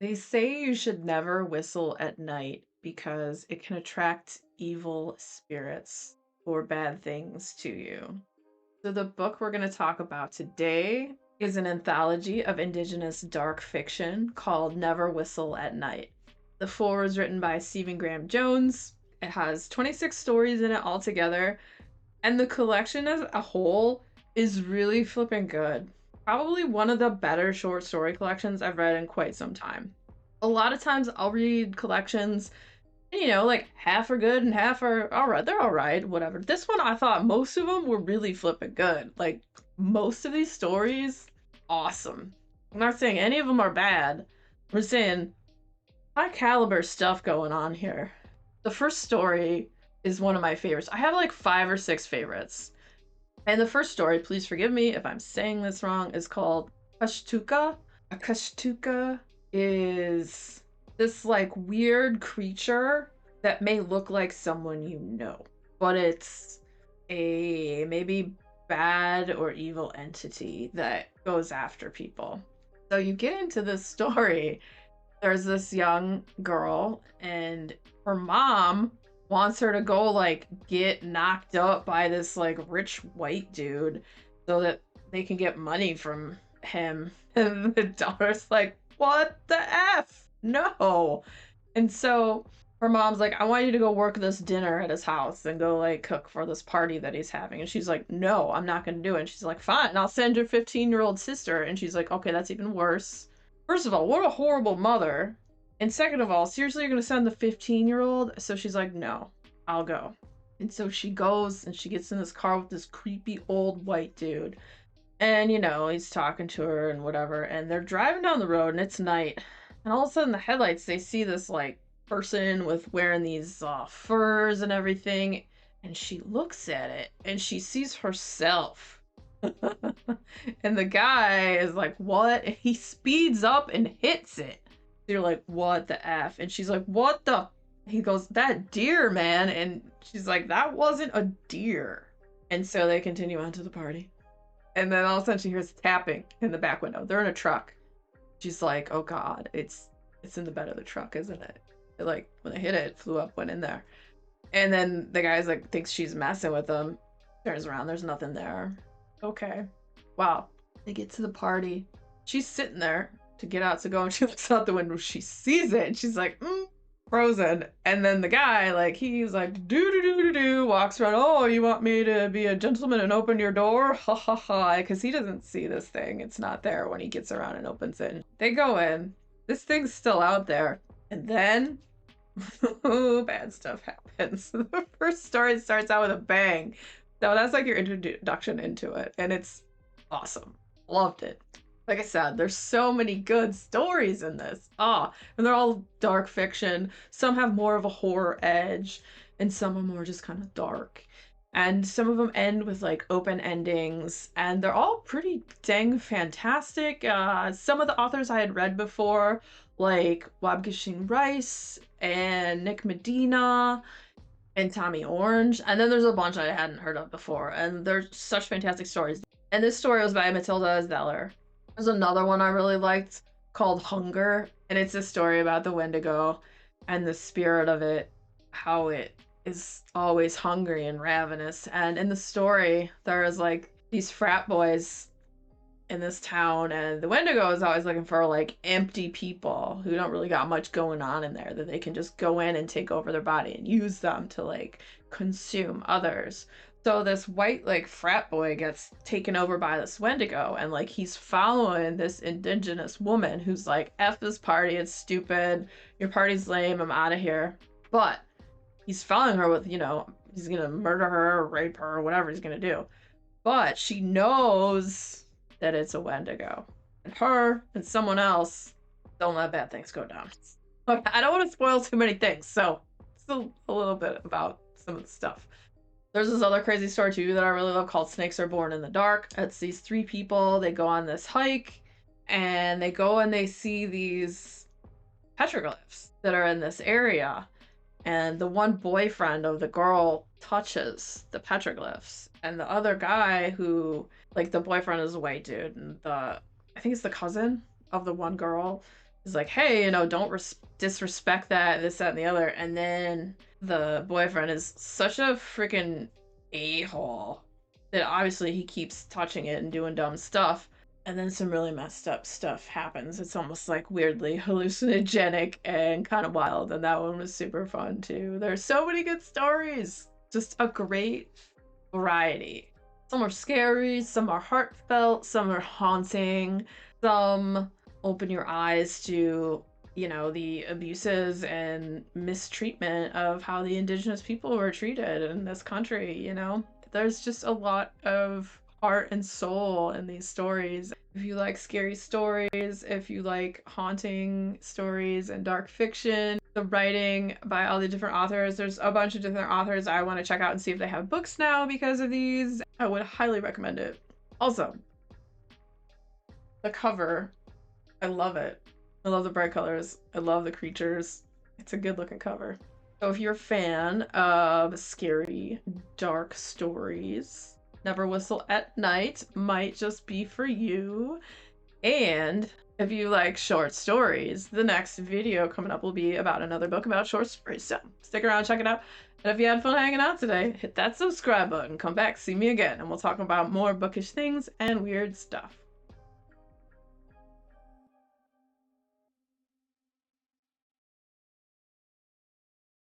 They say you should never whistle at night because it can attract evil spirits or bad things to you. So, the book we're going to talk about today is an anthology of Indigenous dark fiction called Never Whistle at Night. The foreword was written by Stephen Graham Jones. It has 26 stories in it altogether, and the collection as a whole is really flipping good. Probably one of the better short story collections I've read in quite some time. A lot of times I'll read collections, and, like half are good and half are all right. They're all right, whatever. This one, I thought most of them were really flipping good. Like, most of these stories, awesome. I'm not saying any of them are bad. I'm saying high caliber stuff going on here. The first story is one of my favorites. I have like 5 or 6 favorites. And the first story, please forgive me if I'm saying this wrong, is called Kashtuka. A Kashtuka is this like weird creature that may look like someone you know, but it's a maybe bad or evil entity that goes after people. So you get into this story. There's this young girl, and her mom wants her to go like get knocked up by this like rich white dude so that they can get money from him. And the daughter's like, what the F? No. And so her mom's like, I want you to go work this dinner at his house and go like cook for this party that he's having. And she's like, no, I'm not gonna do it. And she's like, fine, I'll send your 15-year-old sister. And she's like, okay, that's even worse. First of all, what a horrible mother. And second of all, seriously, you're gonna send the 15-year-old? So she's like, no, I'll go. And so she goes and she gets in this car with this creepy old white dude. And, he's talking to her and whatever. And they're driving down the road and it's night. And all of a sudden, the headlights, they see this, like, person with wearing these furs and everything. And she looks at it and she sees herself. And the guy is like, what? And he speeds up and hits it. You're like, what the F? And she's like, what the? He goes, that deer, man. And she's like, that wasn't a deer. And so they continue on to the party. And then all of a sudden she hears tapping in the back window. They're in a truck. She's like, oh God, it's in the bed of the truck, isn't it? Like, when they hit it, it flew up, went in there. And then the guy's like, thinks she's messing with him. Turns around, there's nothing there. Okay. Wow. They get to the party. She's sitting there to get out to go, and she looks out the window. She sees it, and she's like, frozen. And then the guy, like, he's like, do, walks around. Oh, you want me to be a gentleman and open your door? Ha ha ha. Because he doesn't see this thing. It's not there when he gets around and opens it. They go in. This thing's still out there. And then, bad stuff happens. The first story starts out with a bang. So that's like your introduction into it. And it's awesome. Loved it. Like I said, there's so many good stories in this. And they're all dark fiction. Some have more of a horror edge, and some are more just kind of dark. And some of them end with like open endings, and they're all pretty dang fantastic. Some of the authors I had read before, like Wabgishin Rice and Nick Medina and Tommy Orange, and then there's a bunch I hadn't heard of before, and they're such fantastic stories. And this story was by Matilda Zeller. There's another one I really liked called Hunger, and it's a story about the Wendigo and the spirit of it, how it is always hungry and ravenous. And in the story, there is like these frat boys in this town, and the Wendigo is always looking for like empty people who don't really got much going on in there, that they can just go in and take over their body and use them to like consume others. So this white like frat boy gets taken over by this Wendigo, and like he's following this indigenous woman who's like, F this party, it's stupid, your party's lame, I'm out of here. But he's following her with, he's gonna murder her or rape her or whatever he's gonna do. But she knows that it's a Wendigo. And her and someone else don't let bad things go down. I don't want to spoil too many things, so still a little bit about some of the stuff. There's this other crazy story too that I really love called Snakes Are Born in the Dark. It's these 3 people, they go on this hike, and they go and they see these petroglyphs that are in this area. And the one boyfriend of the girl touches the petroglyphs, and the other guy who, like, the boyfriend is a white dude, and I think it's the cousin of the one girl He's like, hey, you know, don't disrespect that, this, that, and the other. And then the boyfriend is such a freaking a-hole that obviously he keeps touching it and doing dumb stuff. And then some really messed up stuff happens. It's almost like weirdly hallucinogenic and kind of wild. And that one was super fun too. There's so many good stories. Just a great variety. Some are scary, some are heartfelt, some are haunting, some open your eyes to, you know, the abuses and mistreatment of how the indigenous people were treated in this country, you know? There's just a lot of heart and soul in these stories. If you like scary stories, if you like haunting stories and dark fiction, the writing by all the different authors, there's a bunch of different authors I want to check out and see if they have books now because of these. I would highly recommend it. Also, the cover, I love it. I love the bright colors. I love the creatures. It's a good looking cover. So if you're a fan of scary, dark stories, Never Whistle at Night might just be for you. And if you like short stories, the next video coming up will be about another book about short stories. So stick around, check it out. And if you had fun hanging out today, hit that subscribe button, come back, see me again, and we'll talk about more bookish things and weird stuff.